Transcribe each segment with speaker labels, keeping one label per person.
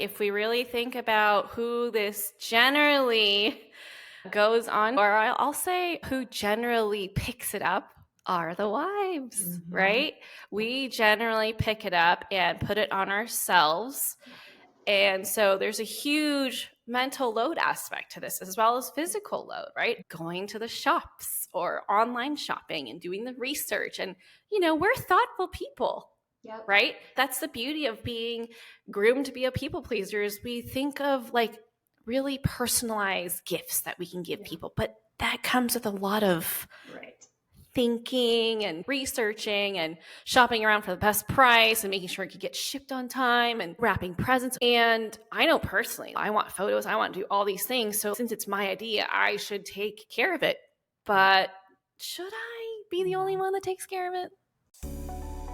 Speaker 1: if we really think about who this generally goes on, or I'll say who generally picks it up, are the wives, right? We generally pick it up and put it on ourselves. And so there's a huge mental load aspect to this as well as physical load, right? Going to the shops or online shopping and doing the research. And, we're thoughtful people, right? That's the beauty of being groomed to be a people pleaser is we think of like really personalized gifts that we can give people, but that comes with a lot of thinking and researching and shopping around for the best price and making sure it could get shipped on time and wrapping presents. And I know personally, I want photos, I want to do all these things. So since it's my idea, I should take care of it. But should I be the only one that takes care of it?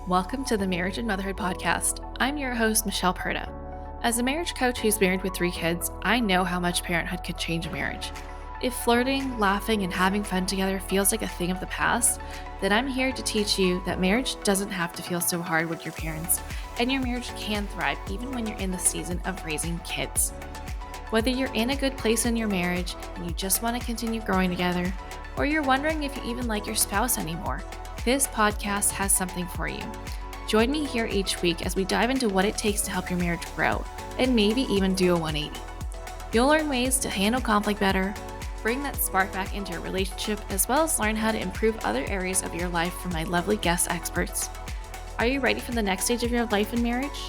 Speaker 1: Welcome to the Marriage and Motherhood Podcast. I'm your host, Michelle Perda. As a marriage coach who's married with 3 kids, I know how much parenthood could change a marriage. If flirting, laughing, and having fun together feels like a thing of the past, then I'm here to teach you that marriage doesn't have to feel so hard with your parents, and your marriage can thrive even when you're in the season of raising kids. Whether you're in a good place in your marriage and you just want to continue growing together, or you're wondering if you even like your spouse anymore, this podcast has something for you. Join me here each week as we dive into what it takes to help your marriage grow, and maybe even do a 180. You'll learn ways to handle conflict better, bring that spark back into your relationship, as well as learn how to improve other areas of your life from my lovely guest experts. Are you ready for the next stage of your life and marriage?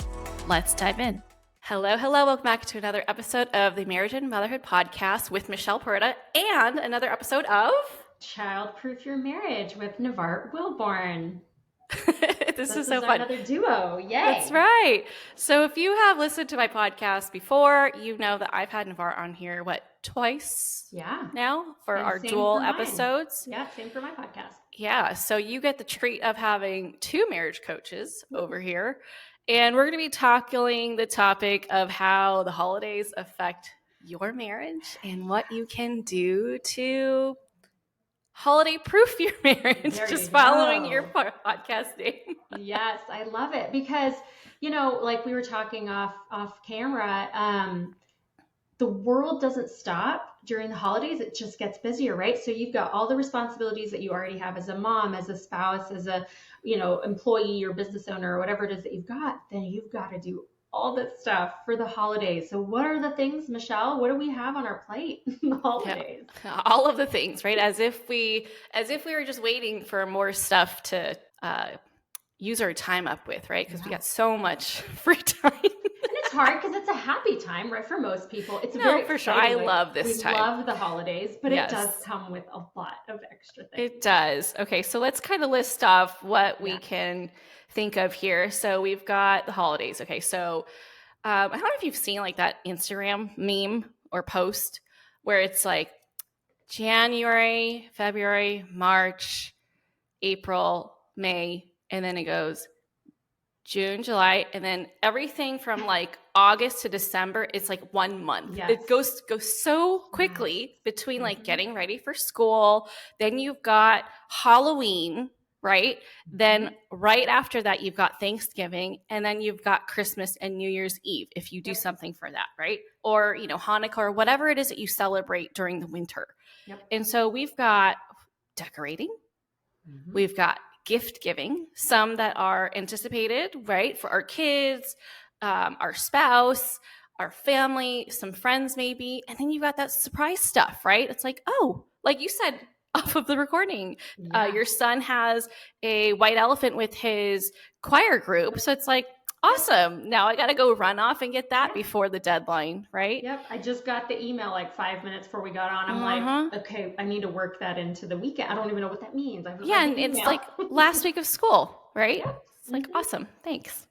Speaker 1: Let's dive in. Hello. Welcome back to another episode of the Marriage and Motherhood Podcast with Michelle Perda and another episode of
Speaker 2: Childproof Your Marriage with Nevart Willborn.
Speaker 1: This is so fun.
Speaker 2: Another duo. Yay.
Speaker 1: That's right. So if you have listened to my podcast before, you know that I've had Nevart on here, twice now for our dual episodes.
Speaker 2: Yeah, same for my podcast.
Speaker 1: Yeah. So you get the treat of having 2 marriage coaches over here. And we're going to be tackling the topic of how the holidays affect your marriage and what you can do to holiday proof your marriage, just following your podcast name.
Speaker 2: Yes, I love it because, like we were talking off camera, the world doesn't stop during the holidays. It just gets busier, right? So you've got all the responsibilities that you already have as a mom, as a spouse, as a, employee or business owner or whatever it is that you've got. Then you've got to do all this stuff for the holidays. So what are the things, Michelle? What do we have on our plate in the holidays?
Speaker 1: Yeah, all of the things, right? As if we were just waiting for more stuff to use our time up with, right? Because we got so much free time.
Speaker 2: And it's hard because it's a happy time, right? For most people. It's
Speaker 1: very for sure. I love this time.
Speaker 2: We love the holidays, but it does come with a lot of extra things.
Speaker 1: It does. Okay, so let's kind of list off what we can think of here. So we've got the holidays. Okay, so I don't know if you've seen like that Instagram meme or post where it's like January, February, March, April, May, and then it goes June, July, and then everything from like August to December, it's like 1 month.
Speaker 2: Yes.
Speaker 1: It goes so quickly between like getting ready for school. Then you've got Halloween, right? Then right after that, you've got Thanksgiving, and then you've got Christmas and New Year's Eve if you do something for that, right? Or, Hanukkah or whatever it is that you celebrate during the winter.
Speaker 2: Yep.
Speaker 1: And so we've got decorating. We've got gift giving, some that are anticipated, right? For our kids, our spouse, our family, some friends maybe. And then you've got that surprise stuff, right? It's like, oh, like you said off of the recording, your son has a white elephant with his choir group. So it's like, awesome. Now I got to go run off and get that before the deadline, right?
Speaker 2: Yep. I just got the email like 5 minutes before we got on. I'm like, okay, I need to work that into the weekend. I don't even know what that means.
Speaker 1: And it's like last week of school, right? Yep. It's like, awesome. Thanks.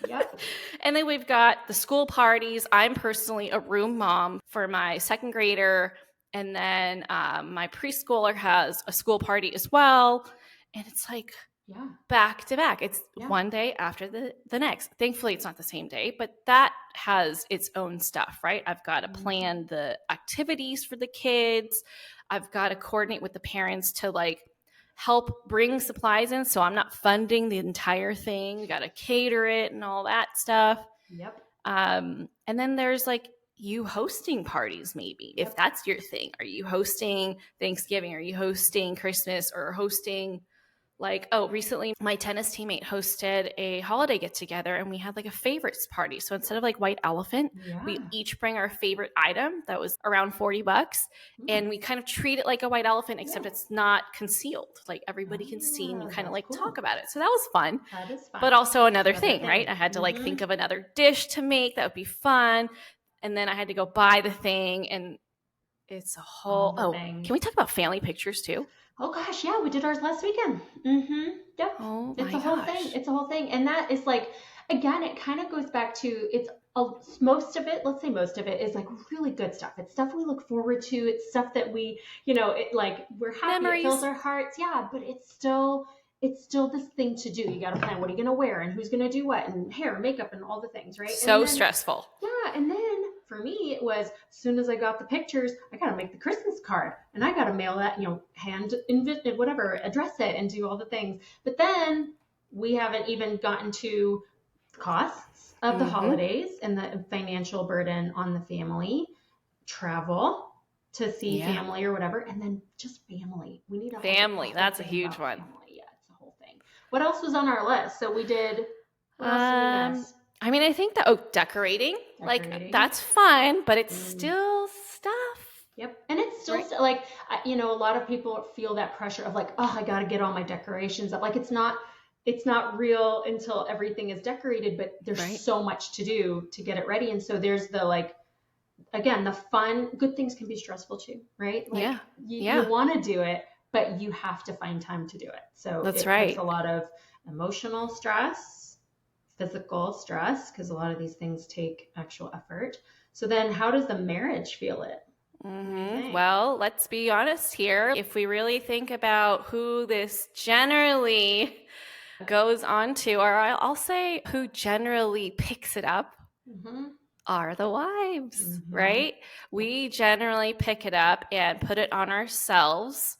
Speaker 2: Yep.
Speaker 1: And then we've got the school parties. I'm personally a room mom for my 2nd grader. And then my preschooler has a school party as well. And it's like, back to back. It's one day after the next. Thankfully, it's not the same day, but that has its own stuff, right? I've got to plan the activities for the kids. I've got to coordinate with the parents to like help bring supplies in. So I'm not funding the entire thing. We got to cater it and all that stuff.
Speaker 2: Yep.
Speaker 1: And then there's like you hosting parties, maybe, if that's your thing. Are you hosting Thanksgiving? Are you hosting Christmas, or hosting like, oh, recently my tennis teammate hosted a holiday get together and we had like a favorites party. So instead of like white elephant, we each bring our favorite item that was around $40 and we kind of treat it like a white elephant, except it's not concealed. Like everybody can see and you kind of like talk about it. So that was fun.
Speaker 2: That is fun.
Speaker 1: But also another thing, right? I had to like think of another dish to make that would be fun. And then I had to go buy the thing, and it's a whole thing. Can we talk about family pictures too?
Speaker 2: Oh gosh, yeah, we did ours last weekend. Yep.
Speaker 1: Oh
Speaker 2: it's
Speaker 1: my
Speaker 2: a whole
Speaker 1: gosh.
Speaker 2: thing. It's a whole thing. And that is like, again, it kind of goes back to, it's most of it, let's say most of it is like really good stuff. It's stuff we look forward to. It's stuff that we, it like, we're happy,
Speaker 1: Memories.
Speaker 2: It fills our hearts. Yeah, but it's still this thing to do. You got to plan what are you going to wear and who's going to do what, and hair, makeup, and all the things, right?
Speaker 1: So stressful.
Speaker 2: Yeah. And then for me, it was, as soon as I got the pictures, I got to make the Christmas card and I got to mail that, hand whatever, address it and do all the things. But then we haven't even gotten to costs of the holidays and the financial burden on the family, travel to see family or whatever, and then just family. We need a
Speaker 1: family. That's a huge one.
Speaker 2: Family. Yeah, it's a whole thing. What else was on our list? So we did. What else did we miss?
Speaker 1: I mean, I think that decorating, like that's fun, but it's still stuff.
Speaker 2: Yep. And it's still like, a lot of people feel that pressure of like, oh, I got to get all my decorations up. Like it's not real until everything is decorated, but there's so much to do to get it ready. And so there's the, like, again, the fun, good things can be stressful too, right? Like you want to do it, but you have to find time to do it. So it's a lot of emotional stress, physical stress, because a lot of these things take actual effort. So then how does the marriage feel it?
Speaker 1: Well, let's be honest here. If we really think about who this generally goes on to, or I'll say who generally picks it up, are the wives, right? We generally pick it up and put it on ourselves.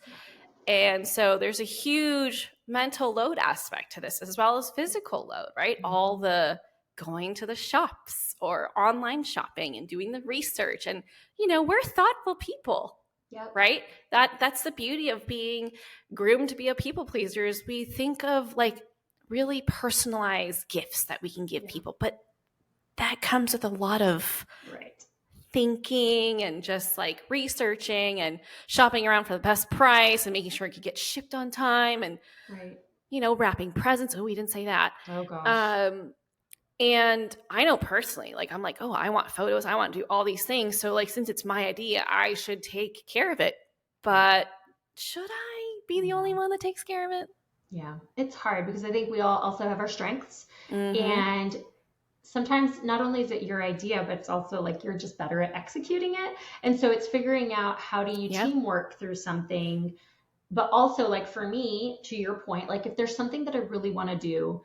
Speaker 1: And so there's a huge mental load aspect to this, as well as physical load, right? All the going to the shops or online shopping and doing the research. And, we're thoughtful people, right? That's the beauty of being groomed to be a people pleaser, is we think of like really personalized gifts that we can give people. But that comes with a lot of thinking and just like researching and shopping around for the best price and making sure it could get shipped on time and, wrapping presents. Oh, we didn't say that.
Speaker 2: Oh gosh.
Speaker 1: And I know personally, like, I'm like, oh, I want photos. I want to do all these things. So like, since it's my idea, I should take care of it. But should I be the only one that takes care of it?
Speaker 2: Yeah, it's hard because I think we all also have our strengths. And sometimes not only is it your idea, but it's also like you're just better at executing it. And so it's figuring out how do you teamwork through something. But also, like, for me, to your point, like if there's something that I really want to do,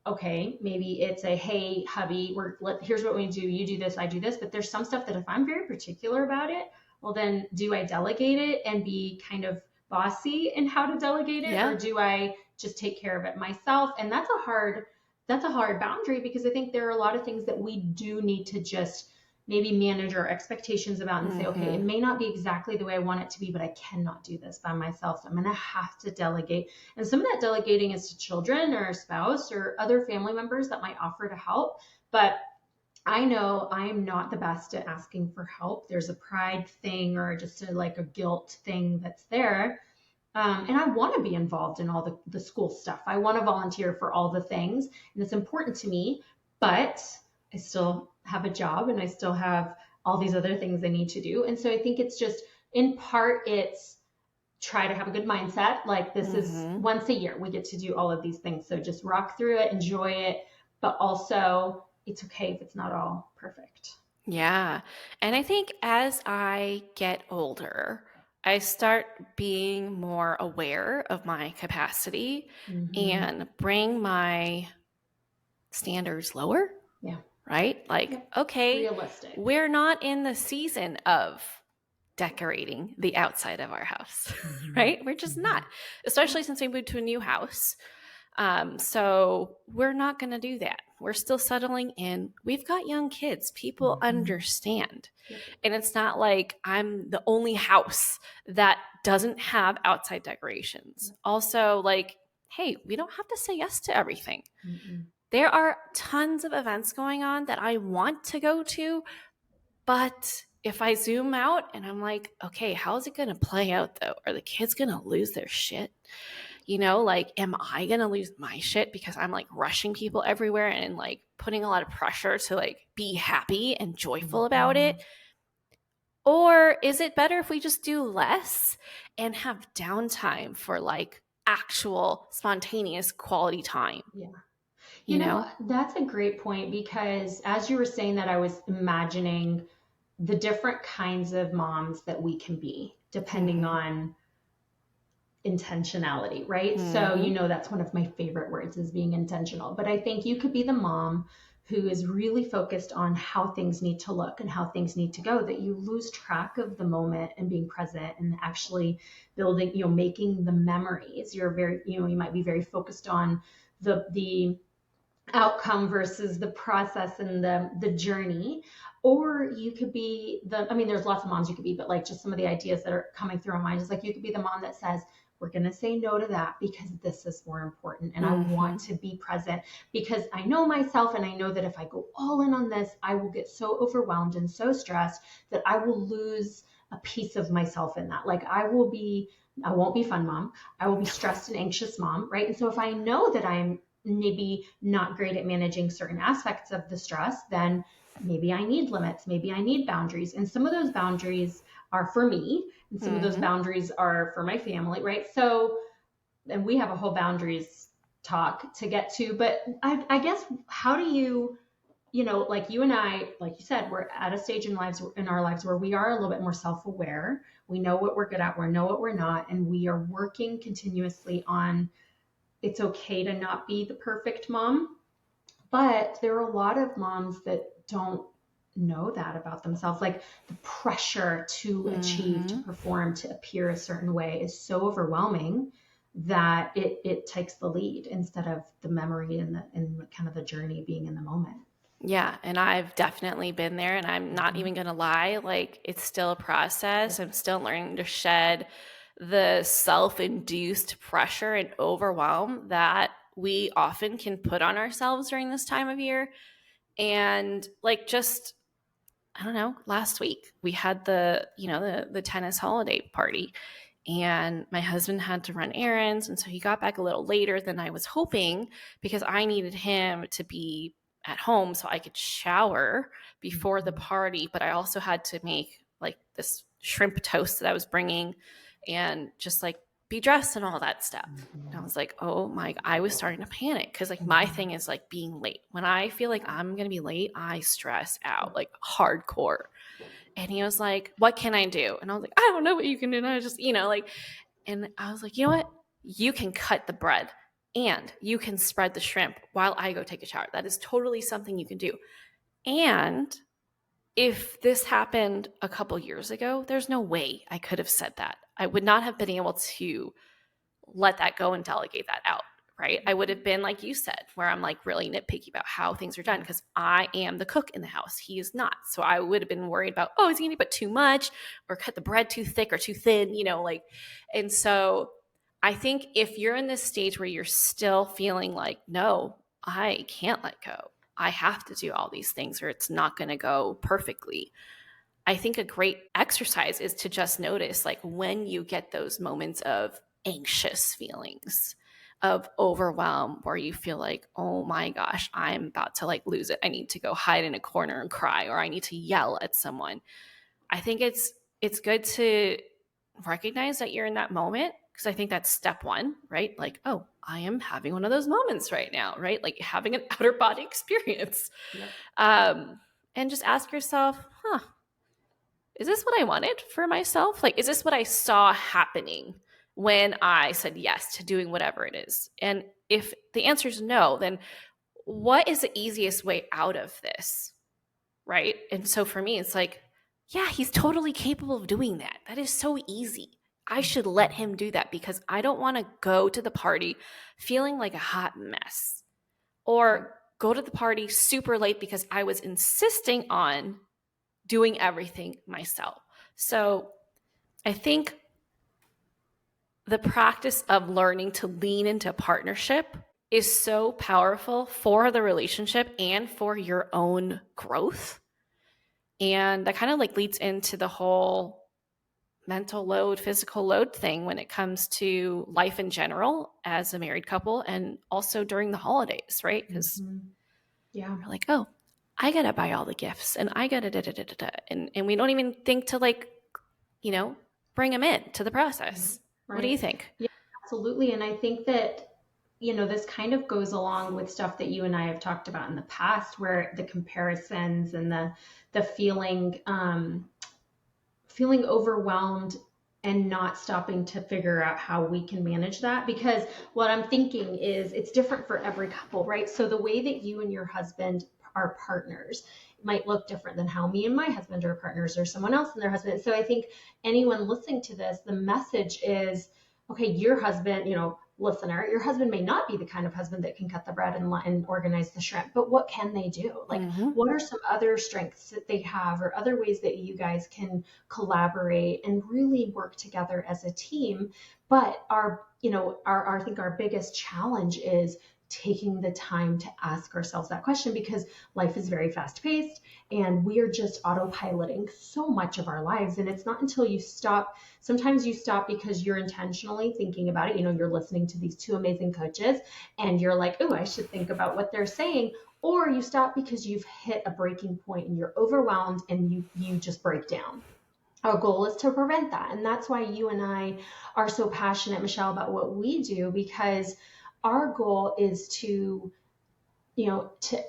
Speaker 2: okay, maybe it's a, hey, hubby, here's what we do. You do this, I do this. But there's some stuff that if I'm very particular about it, well, then do I delegate it and be kind of bossy in how to delegate it? Or do I just take care of it myself? And that's a hard boundary, because I think there are a lot of things that we do need to just maybe manage our expectations about and say, okay, it may not be exactly the way I want it to be, but I cannot do this by myself. So I'm going to have to delegate. And some of that delegating is to children or a spouse or other family members that might offer to help. But I know I am not the best at asking for help. There's a pride thing or just a guilt thing that's there. And I want to be involved in all the school stuff. I want to volunteer for all the things, and it's important to me, but I still have a job and I still have all these other things I need to do. And so I think it's just, in part, it's try to have a good mindset. Like, this is once a year we get to do all of these things. So just rock through it, enjoy it, but also it's okay if it's not all perfect.
Speaker 1: Yeah. And I think as I get older, I start being more aware of my capacity and bring my standards lower.
Speaker 2: Yeah.
Speaker 1: Right? Like, okay,
Speaker 2: realistic.
Speaker 1: We're not in the season of decorating the outside of our house, right? We're just not, especially since we moved to a new house. So we're not going to do that. We're still settling in. We've got young kids. People understand.
Speaker 2: Yep.
Speaker 1: And it's not like I'm the only house that doesn't have outside decorations. Also, like, hey, we don't have to say yes to everything. There are tons of events going on that I want to go to, but if I zoom out and I'm like, okay, how's it going to play out though? Are the kids going to lose their shit? You know, like, am I going to lose my shit because I'm like rushing people everywhere and like putting a lot of pressure to like be happy and joyful about it? Or is it better if we just do less and have downtime for like actual spontaneous quality time?
Speaker 2: Yeah.
Speaker 1: You know?
Speaker 2: That's a great point, because as you were saying that, I was imagining the different kinds of moms that we can be depending on intentionality, right? So, that's one of my favorite words, is being intentional. But I think you could be the mom who is really focused on how things need to look and how things need to go, that you lose track of the moment and being present and actually building, making the memories. You're very, you might be very focused on the outcome versus the process and the journey. Or you could be there's lots of moms you could be, but like just some of the ideas that are coming through my mind is like, you could be the mom that says, we're going to say no to that because this is more important. And I want to be present because I know myself, and I know that if I go all in on this, I will get so overwhelmed and so stressed that I will lose a piece of myself in that. Like I won't be fun mom. I will be stressed and anxious mom, right? And so if I know that I'm maybe not great at managing certain aspects of the stress, then maybe I need limits, maybe I need boundaries. And some of those boundaries are for me, and some of those boundaries are for my family, right? So, and we have a whole boundaries talk to get to, but I guess, how do you, like you and I, like you said, we're at a stage in our lives where we are a little bit more self-aware. We know what we're good at, we know what we're not, and we are working continuously on, it's okay to not be the perfect mom. But there are a lot of moms that don't know that about themselves. Like the pressure to achieve, to perform, to appear a certain way is so overwhelming that it takes the lead instead of the memory and the kind of the journey, being in the moment.
Speaker 1: Yeah, and I've definitely been there, and I'm not even going to lie, like it's still a process. I'm still learning to shed the self-induced pressure and overwhelm that we often can put on ourselves during this time of year. And like, just, I don't know, last week we had the tennis holiday party, and my husband had to run errands, and so he got back a little later than I was hoping because I needed him to be at home so I could shower before the party, but I also had to make like this shrimp toast that I was bringing and just like be dressed and all that stuff. And I was like, oh my, I was starting to panic because like my thing is like being late. When I feel like I'm going to be late, I stress out like hardcore. And he was like, what can I do? And I was like, I don't know what you can do. And I was just, and I was like, you know what? You can cut the bread and you can spread the shrimp while I go take a shower. That is totally something you can do. And if this happened a couple years ago, there's no way I could have said that. I would not have been able to let that go and delegate that out, right? I would have been like you said, where I'm like really nitpicky about how things are done because I am the cook in the house. He is not. So I would have been worried about, oh, is he going to put too much or cut the bread too thick or too thin, and so I think if you're in this stage where you're still feeling like, no, I can't let go, I have to do all these things or it's not going to go perfectly. I think a great exercise is to just notice like when you get those moments of anxious feelings, of overwhelm, where you feel like, oh my gosh, I'm about to like lose it. I need to go hide in a corner and cry, or I need to yell at someone. I think it's good to recognize that you're in that moment, because I think that's step one, right? Like, oh, I am having one of those moments right now, right? Like having an outer body experience.
Speaker 2: Yep.
Speaker 1: And just ask yourself, is this what I wanted for myself? Like, is this what I saw happening when I said yes to doing whatever it is? And if the answer is no, then what is the easiest way out of this? Right? And so for me, it's like, yeah, he's totally capable of doing that. That is so easy. I should let him do that because I don't want to go to the party feeling like a hot mess or go to the party super late because I was insisting on doing everything myself. So I think the practice of learning to lean into partnership is so powerful for the relationship and for your own growth. And that kind of like leads into the whole mental load, physical load thing when it comes to life in general as a married couple and also during the holidays, right? Because
Speaker 2: yeah,
Speaker 1: we're like, oh, I got to buy all the gifts and I got to da. And we don't even think to like, bring them in to the process.
Speaker 2: right.
Speaker 1: What do you think?
Speaker 2: Yeah, absolutely. And I think that, this kind of goes along with stuff that you and I have talked about in the past, where the comparisons and the feeling overwhelmed and not stopping to figure out how we can manage that. Because what I'm thinking is it's different for every couple, right? So the way that you and your husband are partners might look different than how me and my husband are partners or someone else and their husband. So I think anyone listening to this, the message is, okay, your husband, listener, your husband may not be the kind of husband that can cut the bread and organize the shrimp, but what can they do? Like, what are some other strengths that they have or other ways that you guys can collaborate and really work together as a team? But I think our biggest challenge is taking the time to ask ourselves that question, because life is very fast paced and we are just autopiloting so much of our lives. And it's not until you stop. Sometimes you stop because you're intentionally thinking about it. You're listening to these two amazing coaches and you're like, oh, I should think about what they're saying. Or you stop because you've hit a breaking point and you're overwhelmed and you just break down. Our goal is to prevent that. And that's why you and I are so passionate, Michelle, about what we do, because our goal is to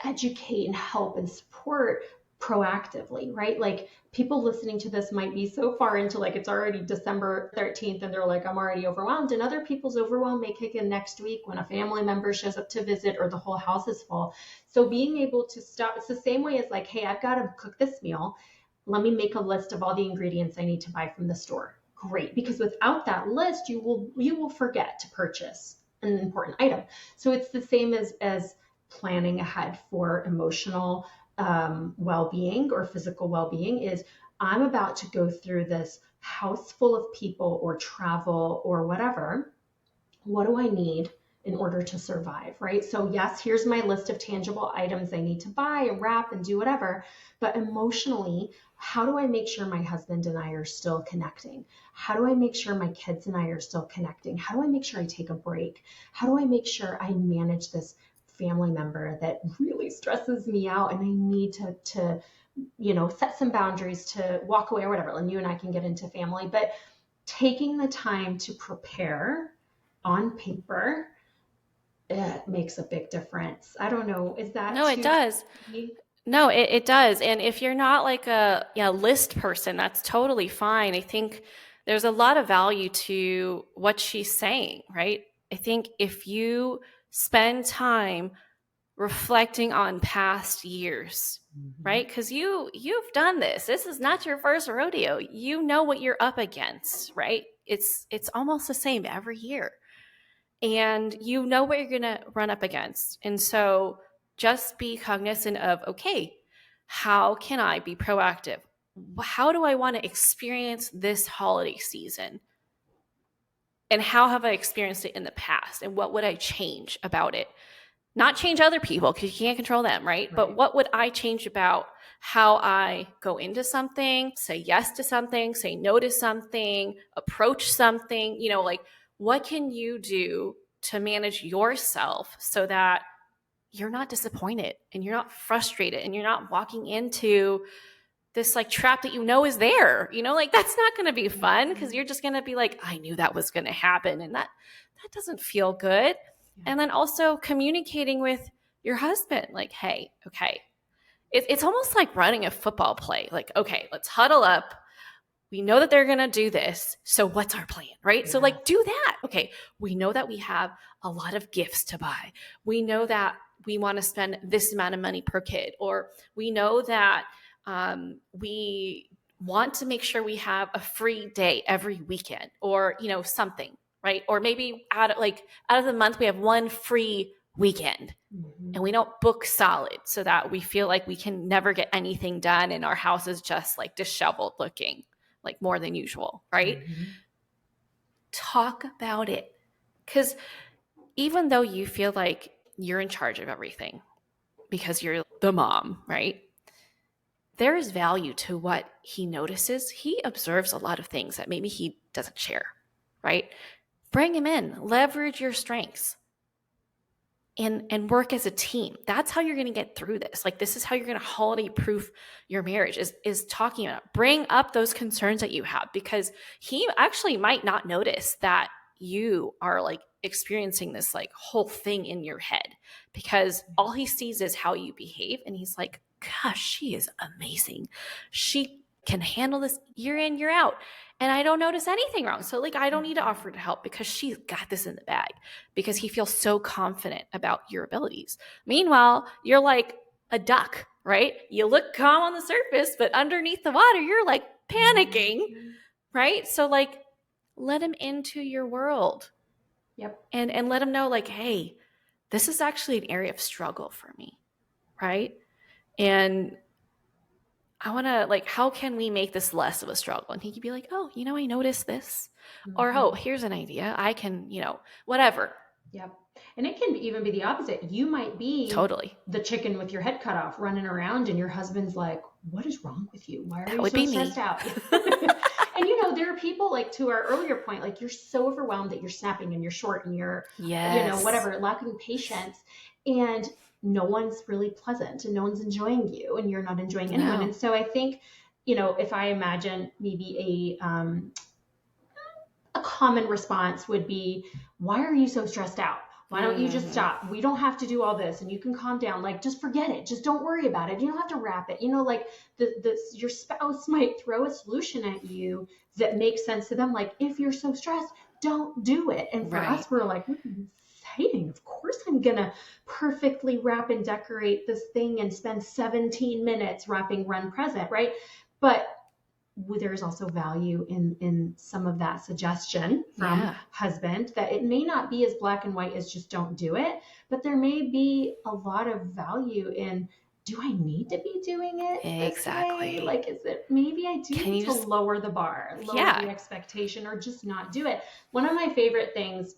Speaker 2: educate and help and support proactively, right? Like, people listening to this might be so far into, like, it's already December 13th and they're like, I'm already overwhelmed. And other people's overwhelm may kick in next week when a family member shows up to visit or the whole house is full. So being able to stop, it's the same way as like, hey, I've got to cook this meal. Let me make a list of all the ingredients I need to buy from the store. Great. Because without that list, you will forget to purchase an important item. So it's the same as planning ahead for emotional well-being or physical well-being. Is I'm about to go through this house full of people or travel or whatever. What do I need in order to survive, right? So yes, here's my list of tangible items I need to buy and wrap and do whatever. But emotionally, how do I make sure my husband and I are still connecting? How do I make sure my kids and I are still connecting? How do I make sure I take a break? How do I make sure I manage this family member that really stresses me out and I need to set some boundaries to walk away or whatever? And you and I can get into family, but taking the time to prepare on paper, it makes a big difference. I don't know. Is that
Speaker 1: No, it does. No, it does. And if you're not like a list person, that's totally fine. I think there's a lot of value to what she's saying, right? I think if you spend time reflecting on past years, right? Because you've done this. This is not your first rodeo. You know what you're up against, right? It's almost the same every year. And you know what you're going to run up against. And so just be cognizant of, okay, how can I be proactive? How do I want to experience this holiday season? And how have I experienced it in the past? And what would I change about it? Not change other people because you can't control them, right? But what would I change about how I go into something, say yes to something, say no to something, approach something, like what can you do to manage yourself so that you're not disappointed and you're not frustrated and you're not walking into this like trap that is there, like that's not going to be fun because you're just going to be like, I knew that was going to happen. And that doesn't feel good. And then also communicating with your husband, like, hey, okay. It's almost like running a football play. Like, okay, let's huddle up. We know that they're going to do this. So what's our plan, right? Yeah. So like do that. Okay. We know that we have a lot of gifts to buy. We know that we want to spend this amount of money per kid, or we know that we want to make sure we have a free day every weekend or, something, right? Or maybe out of the month, we have one free weekend and we don't book solid so that we feel like we can never get anything done and our house is just like disheveled looking, like more than usual, right? Talk about it. Because even though you feel like you're in charge of everything because you're the mom, right? There is value to what he notices. He observes a lot of things that maybe he doesn't share, right? Bring him in, leverage your strengths and work as a team. That's how you're going to get through this. Like, this is how you're going to holiday proof your marriage is talking about, bring up those concerns that you have, because he actually might not notice that you are like experiencing this like whole thing in your head, because all he sees is how you behave. And he's like, gosh, she is amazing. She can handle this year in, year out. And I don't notice anything wrong. So like, I don't need to offer to help because she's got this in the bag, because he feels so confident about your abilities. Meanwhile, you're like a duck, right? You look calm on the surface, but underneath the water, you're like panicking, right? So like, let him into your world.
Speaker 2: Yep.
Speaker 1: And let him know like, hey, this is actually an area of struggle for me, right? And I want to like, how can we make this less of a struggle? And he could be like, oh, I noticed this. Or, oh, here's an idea. I can, whatever.
Speaker 2: Yep. And it can even be the opposite. You might be
Speaker 1: totally
Speaker 2: the chicken with your head cut off running around and your husband's like, what is wrong with you? Why are
Speaker 1: That
Speaker 2: you
Speaker 1: would
Speaker 2: so
Speaker 1: be
Speaker 2: stressed
Speaker 1: me.
Speaker 2: out? And there are people, like, to our earlier point, like, you're so overwhelmed that you're snapping and you're short and you're, whatever, lacking patience. And no one's really pleasant and no one's enjoying you and you're not enjoying anyone. And so I think, if I imagine maybe a common response would be, why are you so stressed out? Why don't you just stop? We don't have to do all this and you can calm down. Like, just forget it. Just don't worry about it. You don't have to wrap it. Like your spouse might throw a solution at you that makes sense to them. Like, if you're so stressed, don't do it. And for us, we're like, what are you saying? Of course I'm going to perfectly wrap and decorate this thing and spend 17 minutes wrapping Run Present, right? But there's also value in some of that suggestion from husband, that it may not be as black and white as just don't do it, but there may be a lot of value in, do I need to be doing it
Speaker 1: exactly
Speaker 2: this way? Like, is it, maybe I do need to lower the bar, lower the expectation, or just not do it. One of my favorite things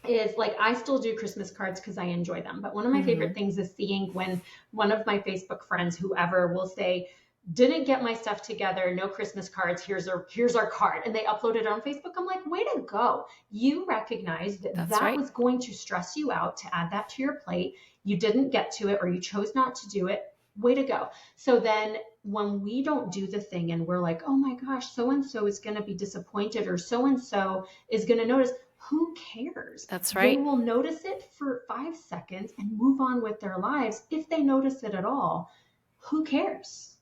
Speaker 2: is, like, I still do Christmas cards because I enjoy them, but one of my favorite things is seeing when one of my Facebook friends, whoever, will say, didn't get my stuff together, no Christmas cards, here's our card, and they upload it on Facebook. I'm like, way to go. You recognized that was going to stress you out to add that to your plate. You didn't get to it, or you chose not to do it. Way to go. So then when we don't do the thing and we're like, oh my gosh, so-and-so is going to be disappointed, or so-and-so is going to notice, who cares?
Speaker 1: That's right.
Speaker 2: They will notice it for 5 seconds and move on with their lives. If they notice it at all, who cares?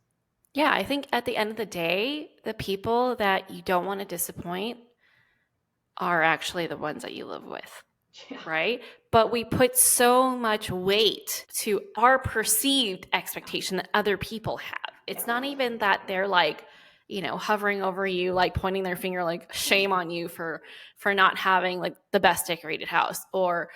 Speaker 1: Yeah, I think at the end of the day, the people that you don't want to disappoint are actually the ones that you live with, right? But we put so much weight to our perceived expectation that other people have. It's not even that they're like, hovering over you, like pointing their finger, like shame on you for not having like the best decorated house, or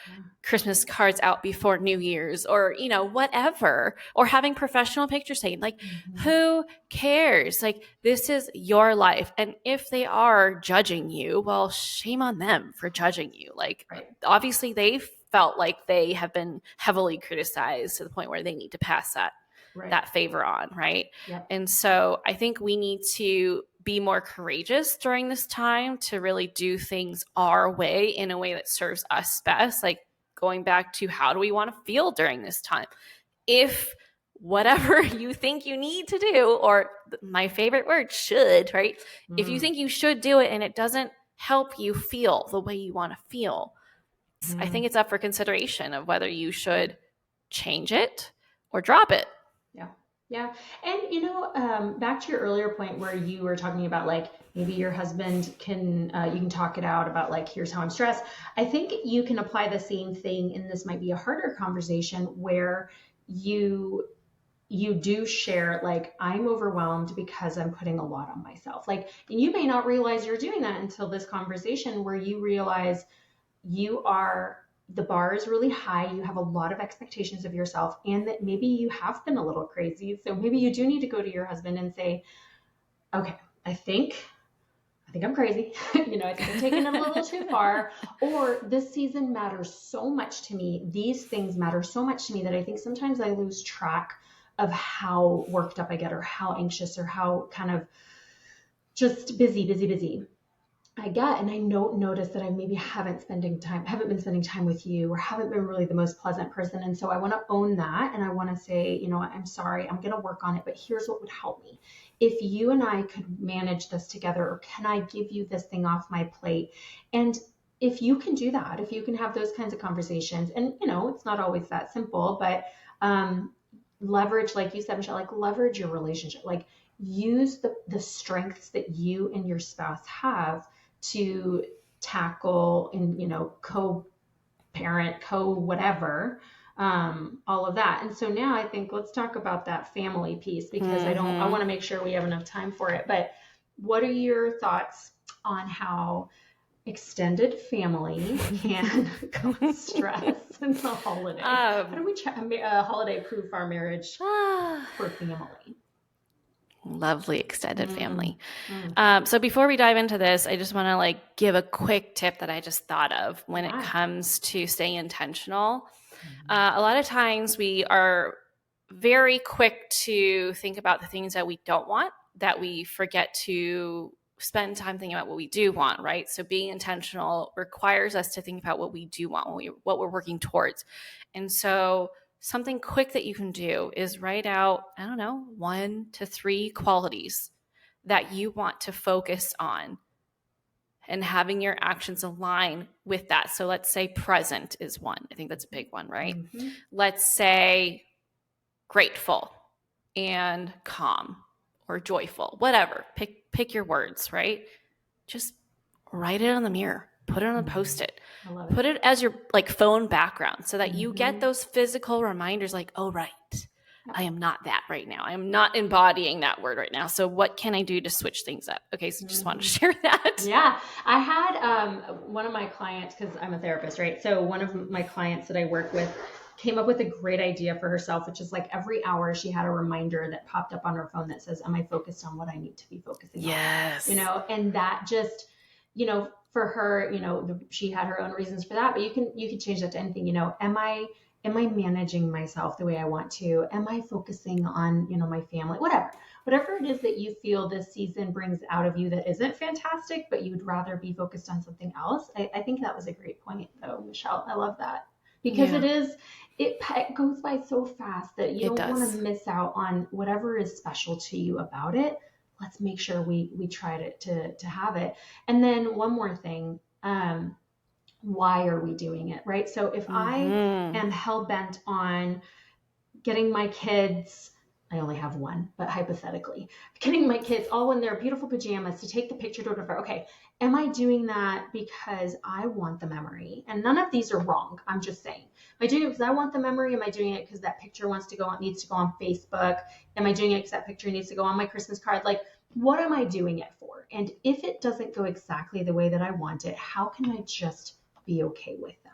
Speaker 1: Christmas cards out before New Year's, or, whatever, or having professional pictures taken. Like, who cares? Like, this is your life. And if they are judging you, well, shame on them for judging you. Like, obviously they felt like they have been heavily criticized to the point where they need to pass that favor on, right?
Speaker 2: Yep.
Speaker 1: And so I think we need to be more courageous during this time to really do things our way, in a way that serves us best. Like, going back to, how do we want to feel during this time? If whatever you think you need to do, or my favorite word, should, right? If you think you should do it and it doesn't help you feel the way you want to feel, I think it's up for consideration of whether you should change it or drop it.
Speaker 2: Yeah. And, back to your earlier point where you were talking about, like, maybe your husband can, you can talk it out about, like, here's how I'm stressed. I think you can apply the same thing, and this might be a harder conversation, where you you do share, like, I'm overwhelmed because I'm putting a lot on myself. Like, and you may not realize you're doing that until this conversation where you realize the bar is really high. You have a lot of expectations of yourself, and that maybe you have been a little crazy. So maybe you do need to go to your husband and say, okay, I think I'm crazy. I think I'm taking it a little too far. Or this season matters so much to me. These things matter so much to me that I think sometimes I lose track of how worked up I get, or how anxious, or how kind of just busy I get. And I notice that I maybe haven't been spending time with you, or haven't been really the most pleasant person. And so I want to own that. And I want to say, I'm sorry, I'm going to work on it, but here's what would help me. If you and I could manage this together, or can I give you this thing off my plate? And if you can do that, if you can have those kinds of conversations, and it's not always that simple, but leverage, like you said, Michelle, like leverage your relationship, like use the strengths that you and your spouse have to tackle and, co-parent, whatever, all of that. And so now I think let's talk about that family piece, because I want to make sure we have enough time for it. But what are your thoughts on how extended family can cause stress in the holiday? How do we holiday proof our marriage for family?
Speaker 1: Lovely extended family. So before we dive into this, I just want to give a quick tip that I just thought of when it comes to staying intentional. A lot of times we are very quick to think about the things that we don't want, that we forget to spend time thinking about what we do want, right? So being intentional requires us to think about what we do want, what we're working towards. And so something quick that you can do is write out, 1 to 3 qualities that you want to focus on, and having your actions align with that. So let's say present is one. I think that's a big one, right? Mm-hmm. Let's say grateful and calm or joyful, whatever. Pick your words, right? Just write it on the mirror. Put it on a Post-it. Put it as your phone background, so that you get those physical reminders, like, oh, right, I am not that right now. I am not embodying that word right now. So what can I do to switch things up? Okay, so just wanted to share that.
Speaker 2: Yeah, I had one of my clients, because I'm a therapist, right? So one of my clients that I work with came up with a great idea for herself, which is every hour she had a reminder that popped up on her phone that says, am I focused on what I need to be focusing on?
Speaker 1: Yes.
Speaker 2: And that just, for her, she had her own reasons for that, but you can change that to anything. Am I managing myself the way I want to? Am I focusing on, my family? Whatever it is that you feel this season brings out of you that isn't fantastic, but you'd rather be focused on something else. I think that was a great point, though, Michelle. I love that, because it goes by so fast that you don't want to miss out on whatever is special to you about it. Let's make sure we try to have it. And then one more thing, why are we doing it, right? So if I am hell-bent on getting my kids, I only have one, but hypothetically, getting my kids all in their beautiful pajamas to take the picture to whatever, okay, am I doing that because I want the memory? And none of these are wrong. I'm just saying, am I doing it because I want the memory? Am I doing it because that picture needs to go on Facebook? Am I doing it because that picture needs to go on my Christmas card? What am I doing it for? And if it doesn't go exactly the way that I want it, how can I just be okay with that?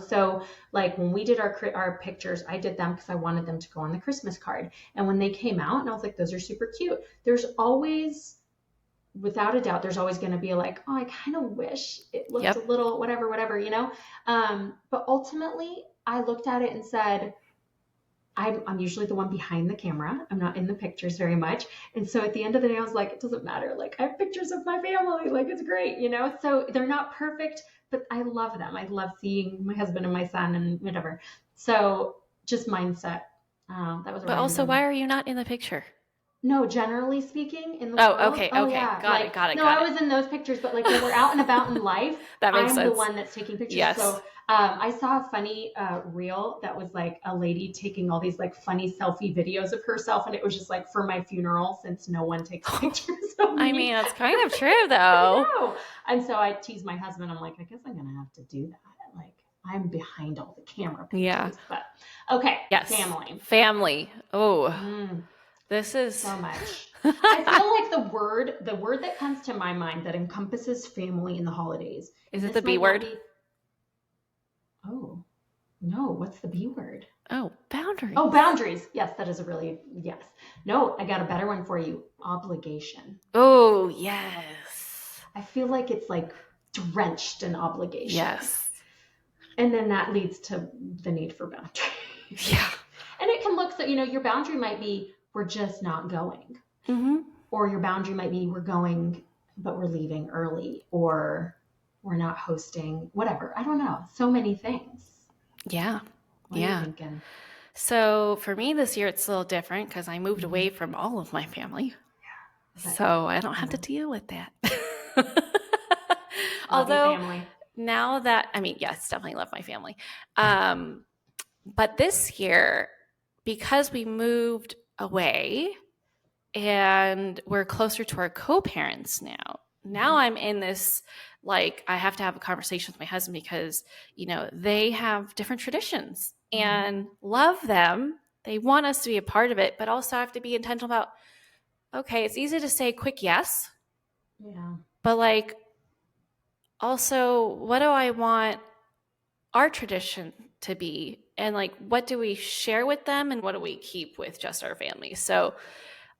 Speaker 2: So when we did our pictures, I did them because I wanted them to go on the Christmas card. And when they came out, and I was like, those are super cute. There's always, without a doubt, there's always going to be oh, I kind of wish it looked a little whatever, but ultimately I looked at it and said, I'm usually the one behind the camera. I'm not in the pictures very much. And so at the end of the day, I was like, it doesn't matter. I have pictures of my family. It's great, So they're not perfect, but I love them. I love seeing my husband and my son and whatever. So just mindset. That was.
Speaker 1: But also, why are you not in the picture?
Speaker 2: No, generally speaking, in the world.
Speaker 1: Okay. Yeah. Got it.
Speaker 2: No, I was in those pictures, but when we're out and about in life,
Speaker 1: that makes
Speaker 2: I'm
Speaker 1: sense.
Speaker 2: the one that's taking pictures.
Speaker 1: Yes.
Speaker 2: So I saw a funny reel that was a lady taking all these funny selfie videos of herself, and it was just for my funeral, since no one takes pictures of me.
Speaker 1: I mean, that's kind of true, though.
Speaker 2: I know. And so I teased my husband. I'm like, I guess I'm gonna have to do that. I'm behind all the camera pictures.
Speaker 1: Yeah.
Speaker 2: But okay.
Speaker 1: Yes. Family. Oh, this is
Speaker 2: so much. I feel like the word that comes to my mind that encompasses family in the holidays.
Speaker 1: Is it the B word?
Speaker 2: Oh, no. What's the B word?
Speaker 1: Oh, boundaries.
Speaker 2: Oh, boundaries. Yes, that is a really, yes. No, I got a better one for you. Obligation.
Speaker 1: Oh, yes.
Speaker 2: I feel like it's like drenched in obligation.
Speaker 1: Yes.
Speaker 2: And then that leads to the need for boundaries.
Speaker 1: Yeah.
Speaker 2: And it can look so, your boundary might be, we're just not going.
Speaker 1: Mm-hmm.
Speaker 2: Or your boundary might be, we're going, but we're leaving early, or we're not hosting, whatever. I don't know. So many things.
Speaker 1: Yeah.
Speaker 2: What are you thinking?
Speaker 1: So for me this year, it's a little different because I moved away from all of my family. Yeah. So I don't have to deal with that. Although
Speaker 2: family.
Speaker 1: Now that, yes, definitely love my family. But this year, because we moved away and we're closer to our co-parents now I'm in this, like, I have to have a conversation with my husband because, they have different traditions and love them. They want us to be a part of it, but also have to be intentional about, okay, it's easy to say a quick yes.
Speaker 2: Yeah.
Speaker 1: But like, also, what do I want our tradition to be? And like, what do we share with them and what do we keep with just our family? So,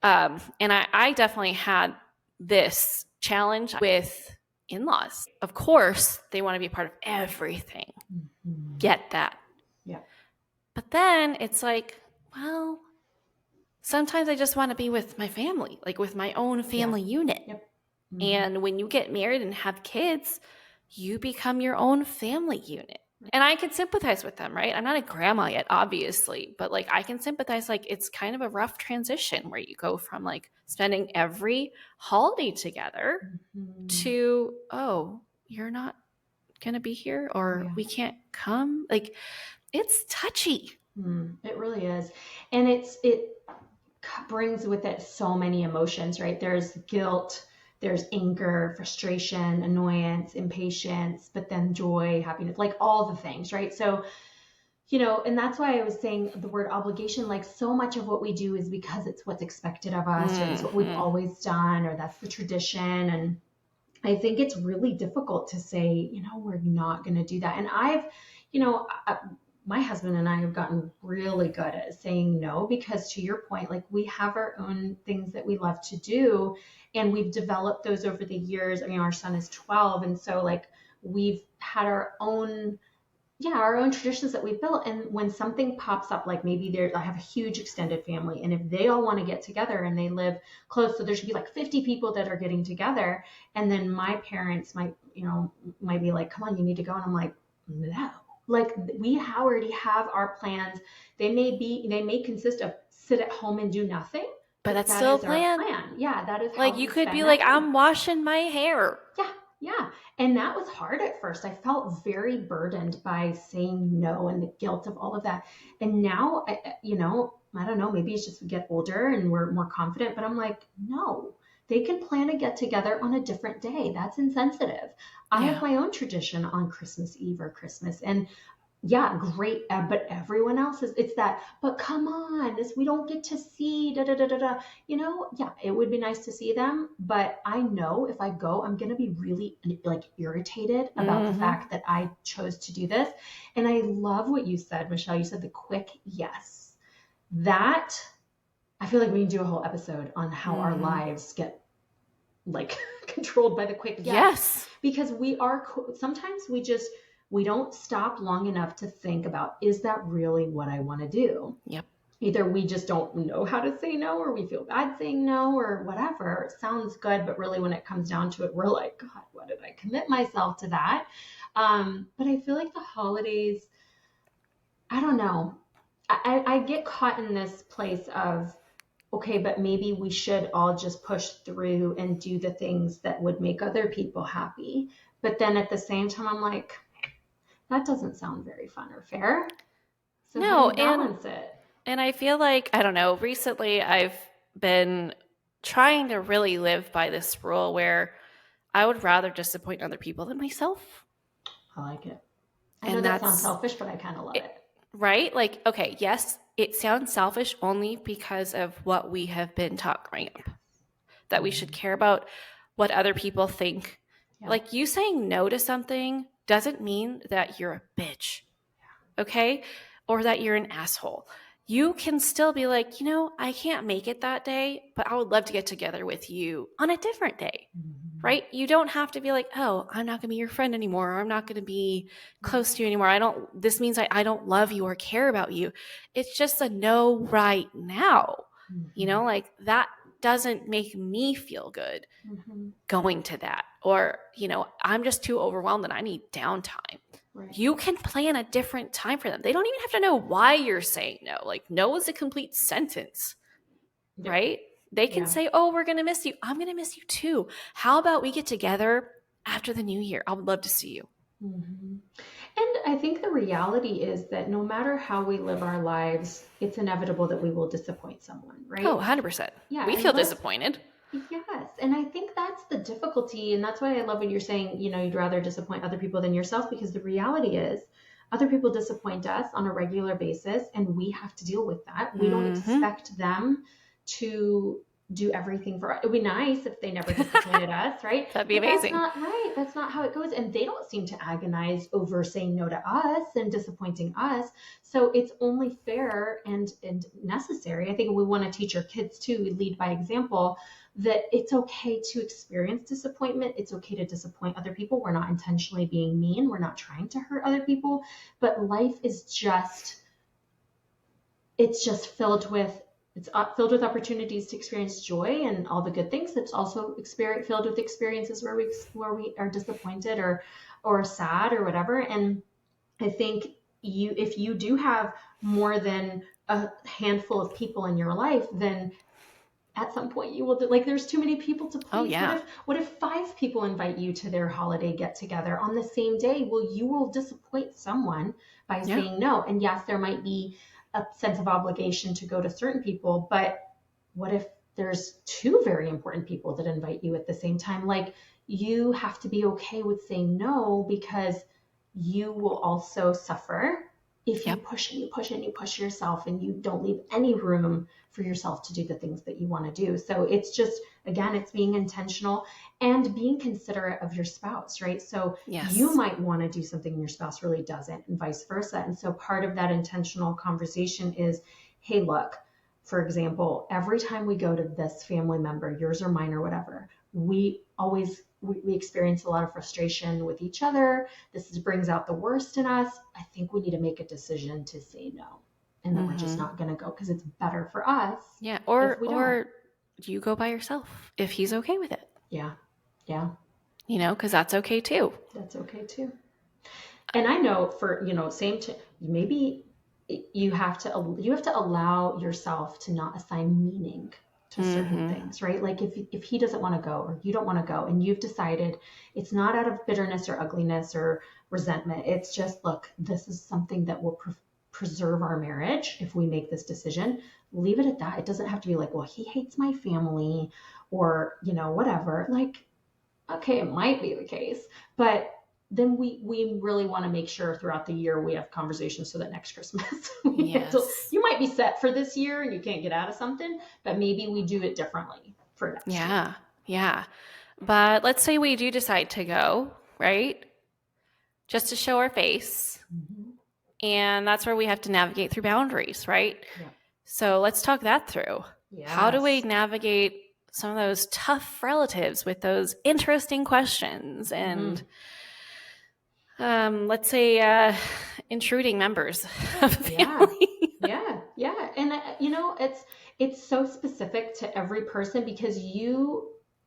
Speaker 1: and I definitely had this challenge with in-laws. Of course, they want to be a part of everything. Mm-hmm. Get that.
Speaker 2: Yeah.
Speaker 1: But then it's like, well, sometimes I just want to be with my family, like with my own family unit.
Speaker 2: Yep. Mm-hmm.
Speaker 1: And when you get married and have kids, you become your own family unit. And I can sympathize with them, right? I'm not a grandma yet, obviously, but like I can sympathize. Like it's kind of a rough transition where you go from like spending every holiday together to, oh, you're not going to be here or we can't come. Like it's touchy.
Speaker 2: It really is. And it brings with it so many emotions, right? There's guilt, there's anger, frustration, annoyance, impatience, but then joy, happiness, like all the things, right? So, and that's why I was saying the word obligation, like so much of what we do is because it's what's expected of us, or it's what we've always done, or that's the tradition. And I think it's really difficult to say, we're not going to do that. And my husband and I have gotten really good at saying no, because to your point, like we have our own things that we love to do and we've developed those over the years. Our son is 12. And so like we've had our own traditions that we've built. And when something pops up, like maybe I have a huge extended family, and if they all want to get together and they live close, so there should be like 50 people that are getting together. And then my parents might be like, come on, you need to go. And I'm like, no. Like we already have our plans. They may consist of sit at home and do nothing,
Speaker 1: but that's still a plan.
Speaker 2: Yeah, that is
Speaker 1: like you could be like, I'm washing my hair.
Speaker 2: Yeah. And that was hard at first. I felt very burdened by saying no and the guilt of all of that. And now, I don't know, maybe it's just we get older and we're more confident, but I'm like, no. They can plan to get together on a different day. That's insensitive. I have my own tradition on Christmas Eve or Christmas. And great. But everyone else it's that, but come on, we don't get to see, it would be nice to see them. But I know if I go, I'm going to be really like irritated about the fact that I chose to do this. And I love what you said, Michelle. You said the quick yes. That I feel like we can do a whole episode on how our lives get like controlled by the quick yes. Because sometimes we don't stop long enough to think about, is that really what I want to do?
Speaker 1: Yep.
Speaker 2: Either we just don't know how to say no, or we feel bad saying no, or whatever. It sounds good, but really when it comes down to it, we're like, God, why did I commit myself to that? But I feel like the holidays, I don't know. I get caught in this place of, okay, but maybe we should all just push through and do the things that would make other people happy. But then at the same time, I'm like, that doesn't sound very fun or fair. So how do you balance it?
Speaker 1: And I feel like, I don't know, recently I've been trying to really live by this rule where I would rather disappoint other people than myself.
Speaker 2: I like it. I know that sounds selfish, but I kind of love it.
Speaker 1: Right? Like, okay, yes, it sounds selfish only because of what we have been taught growing up, that we should care about what other people think. Yeah. Like, you saying no to something doesn't mean that you're a bitch, okay? Or that you're an asshole. You can still be like, I can't make it that day, but I would love to get together with you on a different day, right? You don't have to be like, oh, I'm not going to be your friend anymore. Or I'm not going to be close to you anymore. This means I don't love you or care about you. It's just a no right now. Like that doesn't make me feel good going to that. Or, I'm just too overwhelmed and I need downtime. Right. You can plan a different time for them. They don't even have to know why you're saying no. Like, no is a complete sentence, right? They can say, oh, we're going to miss you. I'm going to miss you too. How about we get together after the new year? I would love to see you.
Speaker 2: Mm-hmm. And I think the reality is that no matter how we live our lives, it's inevitable that we will disappoint someone, right?
Speaker 1: Oh, 100%. Yeah, we feel disappointed.
Speaker 2: Yes. And I think that's the difficulty. And that's why I love when you're saying, you'd rather disappoint other people than yourself, because the reality is other people disappoint us on a regular basis and we have to deal with that. We don't expect them to do everything for us. It'd be nice if they never disappointed us, right?
Speaker 1: That'd be amazing.
Speaker 2: That's not right. That's not how it goes. And they don't seem to agonize over saying no to us and disappointing us. So it's only fair and necessary. I think we want to teach our kids too. We lead by example, that it's okay to experience disappointment. It's okay to disappoint other people. We're not intentionally being mean. We're not trying to hurt other people, but life is filled with opportunities to experience joy and all the good things. It's also filled with experiences where we are disappointed or sad or whatever. And I think if you do have more than a handful of people in your life, then at some point you will there's too many people to please.
Speaker 1: Oh, yeah.
Speaker 2: What if 5 people invite you to their holiday get together on the same day? Well, you will disappoint someone by saying no. And yes, there might be a sense of obligation to go to certain people, but what if there's 2 very important people that invite you at the same time? Like, you have to be okay with saying no, because you will also suffer if you push and you push and you push yourself and you don't leave any room for yourself to do the things that you want to do. So it's just, again, it's being intentional and being considerate of your spouse, right? So you might want to do something and your spouse really doesn't, and vice versa. And so part of that intentional conversation is, hey, look, for example, every time we go to this family member, yours or mine or whatever, we experience a lot of frustration with each other. This brings out the worst in us. I think we need to make a decision to say no, and that we're just not going to go because it's better for us.
Speaker 1: Yeah. Or you go by yourself if he's okay with it.
Speaker 2: Yeah. Yeah.
Speaker 1: Because that's okay too.
Speaker 2: That's okay too. And I know for, maybe you have to allow yourself to not assign meaning to certain things, right? Like if he doesn't want to go or you don't want to go and you've decided it's not out of bitterness or ugliness or resentment. It's just, look, this is something that will preserve our marriage if we make this decision. Leave it at that. It doesn't have to be like, well, he hates my family or, whatever. Like, okay, it might be the case, but then we really want to make sure throughout the year we have conversations so that next Christmas, you might be set for this year and you can't get out of something, but maybe we do it differently for next year.
Speaker 1: Yeah. But let's say we do decide to go, right? Just to show our face. Mm-hmm. And that's where we have to navigate through boundaries, right? Yeah. So let's talk that through. Yes. How do we navigate some of those tough relatives with those interesting questions and let's say intruding members of the family?
Speaker 2: Yeah. And it's so specific to every person because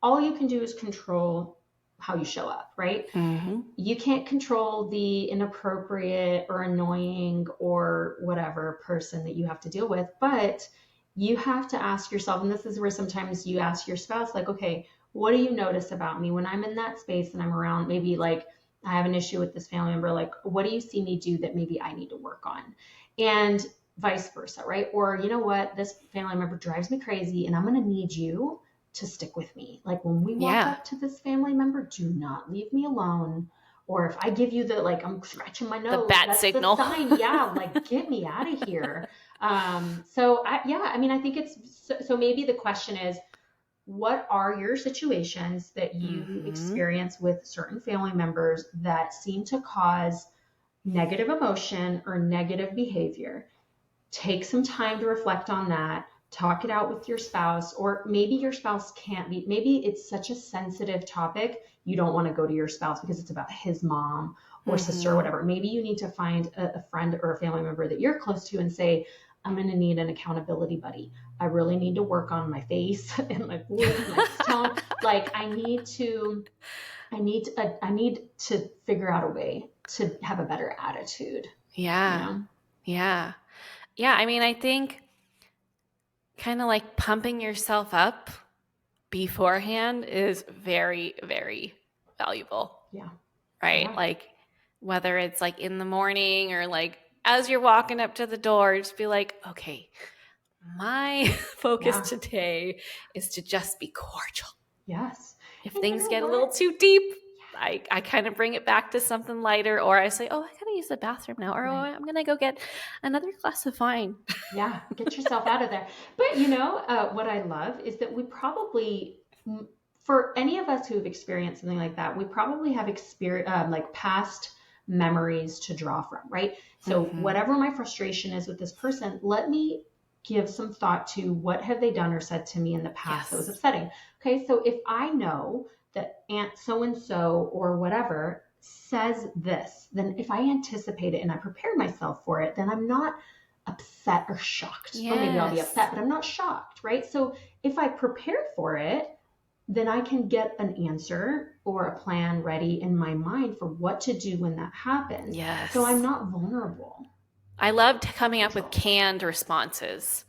Speaker 2: all you can do is control how you show up, right? Mm-hmm. You can't control the inappropriate or annoying or whatever person that you have to deal with, but you have to ask yourself, and this is where sometimes you ask your spouse, like, okay, what do you notice about me when I'm in that space and I'm around, maybe like I have an issue with this family member, like, what do you see me do that maybe I need to work on? And vice versa, right? Or, you know what, this family member drives me crazy and I'm going to need you to stick with me. Like when we walk up to this family member, do not leave me alone Or if I give you the, like, I'm scratching my
Speaker 1: The
Speaker 2: nose,
Speaker 1: bat
Speaker 2: that's
Speaker 1: signal.
Speaker 2: the sign. Yeah. Like, get me out of here. So I mean, I think so maybe the question is, what are your situations that you experience with certain family members that seem to cause negative emotion or negative behavior? Take some time to reflect on that. Talk it out with your spouse, or maybe your spouse can't be, maybe it's such a sensitive topic, you don't want to go to your spouse because it's about his mom or sister or whatever. Maybe you need to find a friend or a family member that you're close to and say, I'm going to need an accountability buddy. I really need to work on my face and my voice and my tone. Like, I need to figure out a way to have a better attitude.
Speaker 1: Yeah.
Speaker 2: You know?
Speaker 1: Yeah. Yeah. I mean, I think kind of like pumping yourself up beforehand is very, very valuable.
Speaker 2: Yeah.
Speaker 1: Right.
Speaker 2: Yeah.
Speaker 1: Like, whether it's like in the morning or like as you're walking up to the door, just be like, okay, my focus today is to just be cordial.
Speaker 2: Yes.
Speaker 1: If
Speaker 2: And
Speaker 1: things
Speaker 2: you know
Speaker 1: get
Speaker 2: what?
Speaker 1: a little too deep, I kind of bring it back to something lighter, or I say, oh, I gotta use the bathroom now, or
Speaker 2: Right.
Speaker 1: I'm gonna go get another glass of wine.
Speaker 2: Yeah, get yourself out of there. But you know, what I love is that we probably, for any of us who have experienced something like that, we probably have like past memories to draw from, right? So whatever my frustration is with this person, let me give some thought to what have they done or said to me in the past that was upsetting. Okay, so if I know that Aunt so-and-so or whatever says this, then if I anticipate it and I prepare myself for it, then I'm not upset or shocked. Or maybe I'll be upset, but I'm not shocked, right? So if I prepare for it, then I can get an answer or a plan ready in my mind for what to do when that happens.
Speaker 1: Yes.
Speaker 2: So I'm not vulnerable.
Speaker 1: I loved coming up with canned responses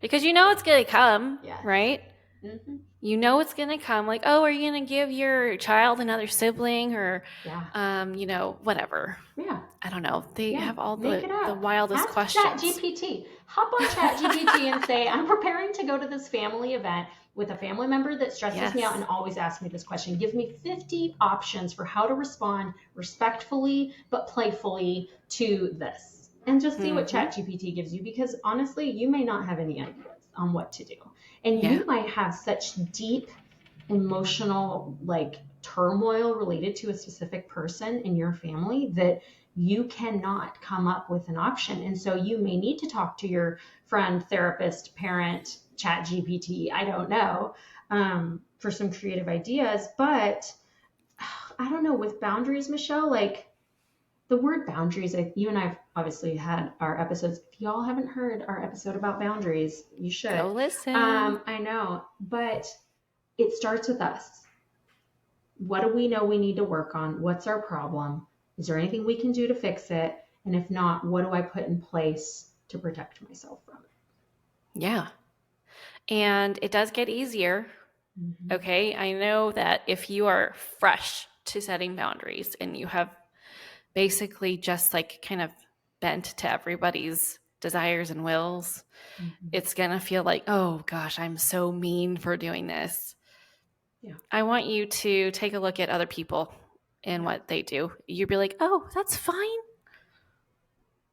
Speaker 1: because you know it's going to come, right? Mm-hmm. You know it's going to come. Like, oh, are you going to give your child another sibling or, you know, whatever.
Speaker 2: Yeah.
Speaker 1: I don't know. They have all the wildest
Speaker 2: Ask
Speaker 1: questions.
Speaker 2: ChatGPT. Hop on ChatGPT and say, I'm preparing to go to this family event with a family member that stresses me out and always asks me this question. Give me 50 options for how to respond respectfully but playfully to this. And just see what ChatGPT gives you, because honestly, you may not have any ideas on what to do. And you might have such deep emotional like turmoil related to a specific person in your family that you cannot come up with an option. And so you may need to talk to your friend, therapist, parent, ChatGPT, I don't know, for some creative ideas. But I don't know, with boundaries, Michelle, like the word boundaries, you and I have obviously had our episodes. If y'all haven't heard our episode about boundaries, you should.
Speaker 1: Go listen.
Speaker 2: I know, but it starts with us. What do we know we need to work on? What's our problem? Is there anything we can do to fix it? And if not, what do I put in place to protect myself from it?
Speaker 1: Yeah. And it does get easier. Mm-hmm. Okay. I know that if you are fresh to setting boundaries and you have basically just like kind of bent to everybody's desires and wills, it's going to feel like, oh gosh, I'm so mean for doing this. Yeah. I want you to take a look at other people and what they do. You'd be like, oh, that's fine.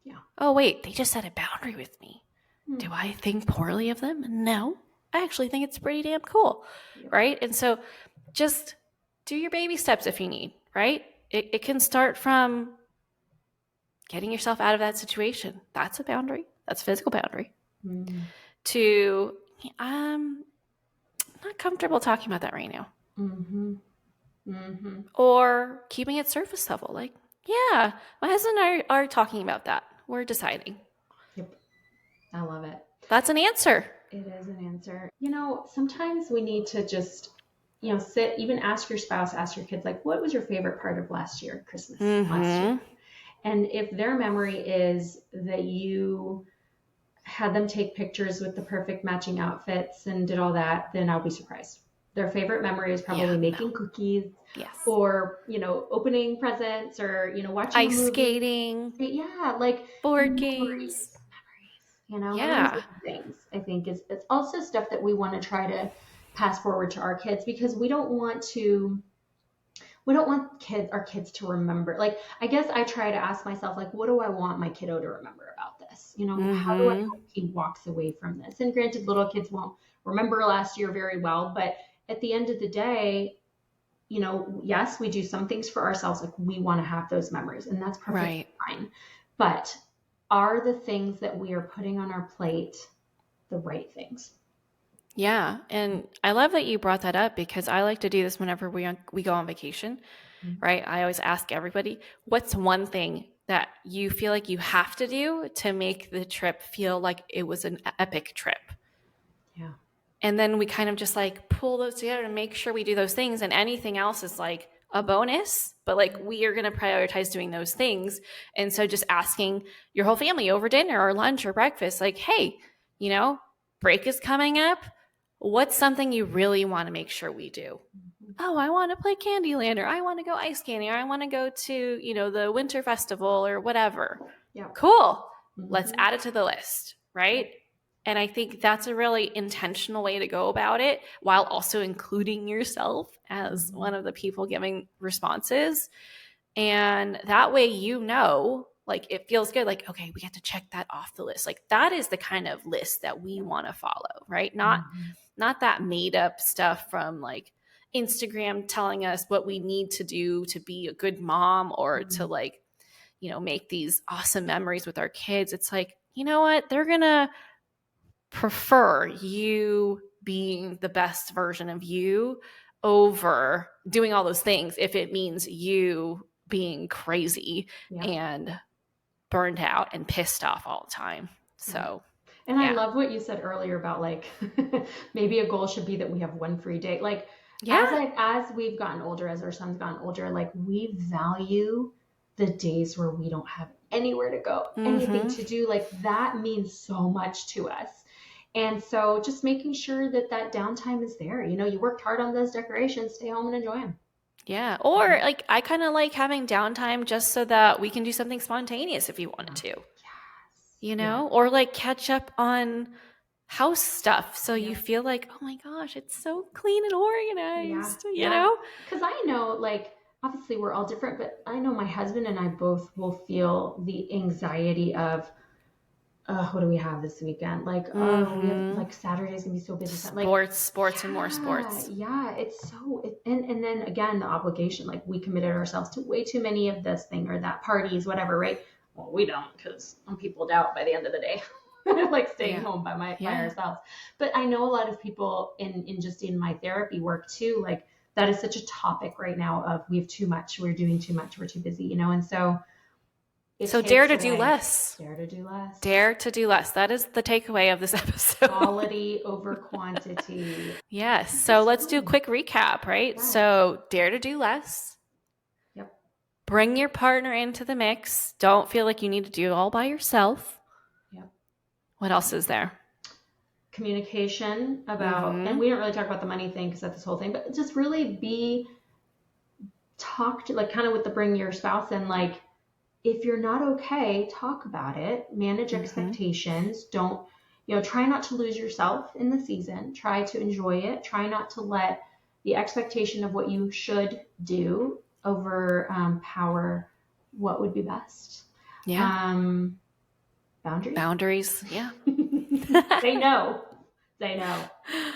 Speaker 1: Yeah. Oh, wait, they just set a boundary with me. Do I think poorly of them? No. I actually think it's pretty damn cool. Yeah. Right? And so just do your baby steps if you need, right? It can start from getting yourself out of that situation. That's a boundary. That's a physical boundary. To, I'm not comfortable talking about that right now. Or keeping it surface level. Like, yeah, my husband and I are talking about that. We're deciding.
Speaker 2: Yep. I love it.
Speaker 1: That's an answer.
Speaker 2: It is an answer. You know, sometimes we need to just, you know, sit, even ask your spouse, ask your kids, like, what was your favorite part of last year, Christmas last year? And if their memory is that you had them take pictures with the perfect matching outfits and did all that, then I'll be surprised. Their favorite memory is probably making cookies, or, you know, opening presents, or, you know, watching
Speaker 1: ice skating.
Speaker 2: Yeah, like
Speaker 1: board games.
Speaker 2: You know, those things, I think it's also stuff that we want to try to pass forward to our kids, because we don't want to we don't want our kids to remember. Like, I guess I try to ask myself, like, what do I want my kiddo to remember about this? You know, how do I
Speaker 1: Mm-hmm.
Speaker 2: hope he walks away from this? And granted, little kids won't remember last year very well, but at the end of the day, you know, yes, we do some things for ourselves. Like, we want to have those memories, and that's perfectly
Speaker 1: Right.
Speaker 2: fine. But are the things that we are putting on our plate the right things?
Speaker 1: Yeah. And I love that you brought that up because I like to do this whenever we go on vacation,
Speaker 2: Mhm.
Speaker 1: right? I always ask everybody, what's one thing that you feel like you have to do to make the trip feel like it was an epic trip?
Speaker 2: Yeah.
Speaker 1: And then we kind of just like pull those together and make sure we do those things, and anything else is like a bonus, but like we are going to prioritize doing those things. And so just asking your whole family over dinner or lunch or breakfast, like, hey, you know, break is coming up. What's something you really want to make sure we do?
Speaker 2: Mhm.
Speaker 1: Oh, I want to play Candyland, or I want to go ice skating, or I want to go to, you know, the winter festival or whatever.
Speaker 2: Yeah.
Speaker 1: Cool. Let's
Speaker 2: Mhm.
Speaker 1: add it to the list, right? And I think that's a really intentional way to go about it while also including yourself as
Speaker 2: Mhm.
Speaker 1: one of the people giving responses. And that way, you know, like it feels good. Like, okay, we get to check that off the list. Like that is the kind of list that we want to follow, right?
Speaker 2: Mhm.
Speaker 1: Not that made up stuff from like Instagram telling us what we need to do to be a good mom or to
Speaker 2: Mhm.
Speaker 1: like, you know, make these awesome memories with our kids. It's like, you know what? They're going to prefer you being the best version of you over doing all those things if it means you being crazy
Speaker 2: Yeah.
Speaker 1: and burned out and pissed off all the time.
Speaker 2: Right.
Speaker 1: So,
Speaker 2: And I
Speaker 1: yeah.
Speaker 2: love what you said earlier about like maybe a goal should be that we have one free day. Like,
Speaker 1: Yeah.
Speaker 2: as we've gotten older, as our son's gotten older, like we value the days where we don't have anywhere to go, anything
Speaker 1: Mhm.
Speaker 2: to do. Like that means so much to us. And so just making sure that that downtime is there. You know, you worked hard on those decorations, stay home and enjoy them.
Speaker 1: Yeah. Or like I kind of like having downtime just so that we can do something spontaneous if you wanted
Speaker 2: Yeah.
Speaker 1: to,
Speaker 2: Yes.
Speaker 1: you
Speaker 2: Yeah.
Speaker 1: know, or like catch up on house stuff so you
Speaker 2: Yep.
Speaker 1: feel like, oh my gosh, it's so clean and
Speaker 2: Yeah,
Speaker 1: organized, you
Speaker 2: yeah.
Speaker 1: know?
Speaker 2: Because I know, like, obviously we're all different, but I know my husband and I both will feel the anxiety of, what do we have this weekend? Like, oh, we have
Speaker 1: Mm-hmm.
Speaker 2: like Saturday's gonna be so busy. Like,
Speaker 1: Sports, and more
Speaker 2: yeah,
Speaker 1: sports.
Speaker 2: yeah. And then again the obligation. Like we committed ourselves to way too many of this thing or that parties, whatever, right? Well, we don't because I'm peopled out by the end of the day. Like staying
Speaker 1: Yeah.
Speaker 2: home by
Speaker 1: Yeah.
Speaker 2: ourselves. But I know a lot of people in just in my therapy work too, like that is such a topic right now of we have too much, we're doing too much, we're too busy, you know, and so it
Speaker 1: So dare
Speaker 2: takes
Speaker 1: to do
Speaker 2: away.
Speaker 1: less.
Speaker 2: Dare to do less.
Speaker 1: Dare to do less. That is the takeaway of this episode.
Speaker 2: Quality over quantity.
Speaker 1: Yes.
Speaker 2: This
Speaker 1: So
Speaker 2: is
Speaker 1: let's do a
Speaker 2: fun.
Speaker 1: quick recap, right?
Speaker 2: Yes.
Speaker 1: So dare to do less.
Speaker 2: Yep.
Speaker 1: Bring your partner into the mix. Don't feel like you need to do it all by yourself.
Speaker 2: Yep.
Speaker 1: What else is there?
Speaker 2: Communication about, and
Speaker 1: Mm-hmm.
Speaker 2: we don't really talk about the money thing because that's this whole thing, but just really be talked like kind of with the bring your spouse in, like if you're not okay, talk about it, manage
Speaker 1: Mm-hmm.
Speaker 2: expectations. Don't, you know, try not to lose yourself in the season. Try to enjoy it. Try not to let the expectation of what you should do overpower what would be best.
Speaker 1: Yeah.
Speaker 2: Um, Boundaries.
Speaker 1: Boundaries. Yeah.
Speaker 2: Say no. Say no.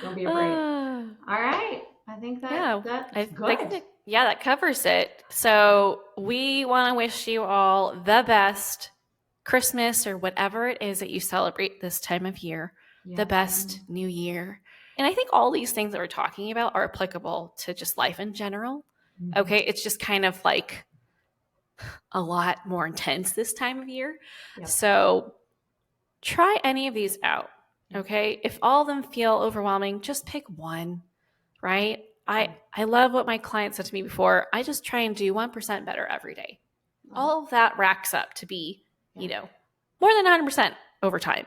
Speaker 2: Don't be afraid.
Speaker 1: uh,
Speaker 2: All right. I think
Speaker 1: yeah.
Speaker 2: that's
Speaker 1: I think
Speaker 2: good.
Speaker 1: that covers it. So we want to wish you all the best Christmas or whatever it is that you celebrate this time of year, the
Speaker 2: Yes,
Speaker 1: best new year. And I think all these things that we're talking about are applicable to just life in general.
Speaker 2: mm-hmm.
Speaker 1: Okay. It's just kind of like a lot more intense this time of year.
Speaker 2: Yep.
Speaker 1: So try any of these out.
Speaker 2: Yep.
Speaker 1: Okay. If all of them feel overwhelming, just pick one, right?
Speaker 2: Yeah.
Speaker 1: I love what my client said to me before. I just try and do 1% better every day.
Speaker 2: Love
Speaker 1: All of that racks up to be,
Speaker 2: it.
Speaker 1: you
Speaker 2: Yeah.
Speaker 1: know, more than 100% over time.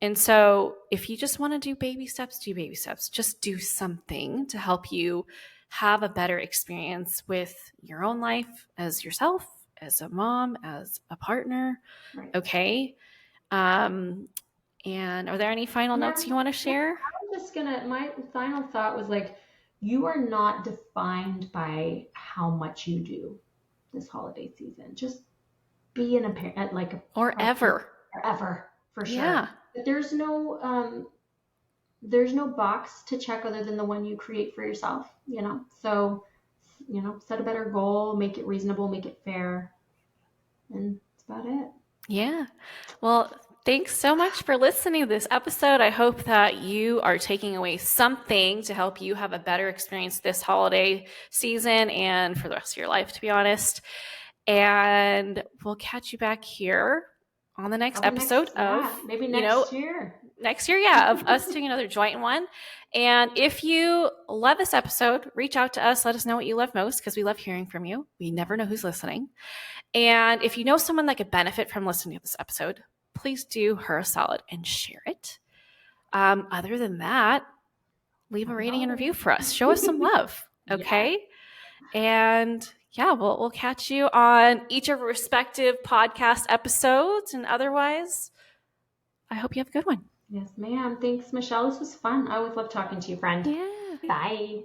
Speaker 1: And so if you just want to do baby steps, do baby steps. Just do something to help you have a better experience with your own life as yourself, as a mom, as a partner.
Speaker 2: Right.
Speaker 1: Okay. And are there any final
Speaker 2: Yeah.
Speaker 1: notes you want to
Speaker 2: Yeah.
Speaker 1: share?
Speaker 2: I'm just gonna, my final thought was like, you are not defined by how much you do this holiday season. Just be an apparent, like a
Speaker 1: Or ever.
Speaker 2: forever, for sure.
Speaker 1: Yeah.
Speaker 2: But there's no box to check other than the one you create for yourself, So, set a better goal, make it reasonable, make it fair, and that's about it.
Speaker 1: Yeah. Well, thanks so much for listening to this episode. I hope that you are taking away something to help you have a better experience this holiday season and for the rest of your life, to be honest. And we'll catch you back here on the next episode
Speaker 2: maybe next year.
Speaker 1: Next year, yeah, of us doing another joint one. And if you love this episode, reach out to us. Let us know what you love most, because we love hearing from you. We never know who's listening. And if you know someone that could benefit from listening to this episode, please do her a solid and share it. Other than that, leave a rating and review for us. Show us some love, okay? Yeah. And yeah, we'll catch you on each of our respective podcast episodes. And otherwise, I hope you have a good one.
Speaker 2: Yes, ma'am. Thanks, Michelle. This was fun. I always love talking to you, friend.
Speaker 1: Yeah.
Speaker 2: Bye.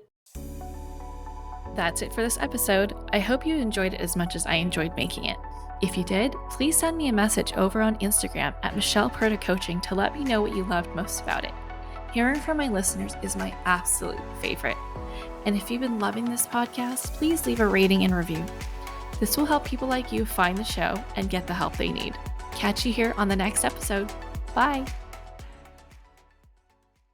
Speaker 1: That's it for this episode. I hope you enjoyed it as much as I enjoyed making it. If you did, please send me a message over on Instagram at Michelle Perta Coaching to let me know what you loved most about it. Hearing from my listeners is my absolute favorite. And if you've been loving this podcast, please leave a rating and review. This will help people like you find the show and get the help they need. Catch you here on the next episode. Bye.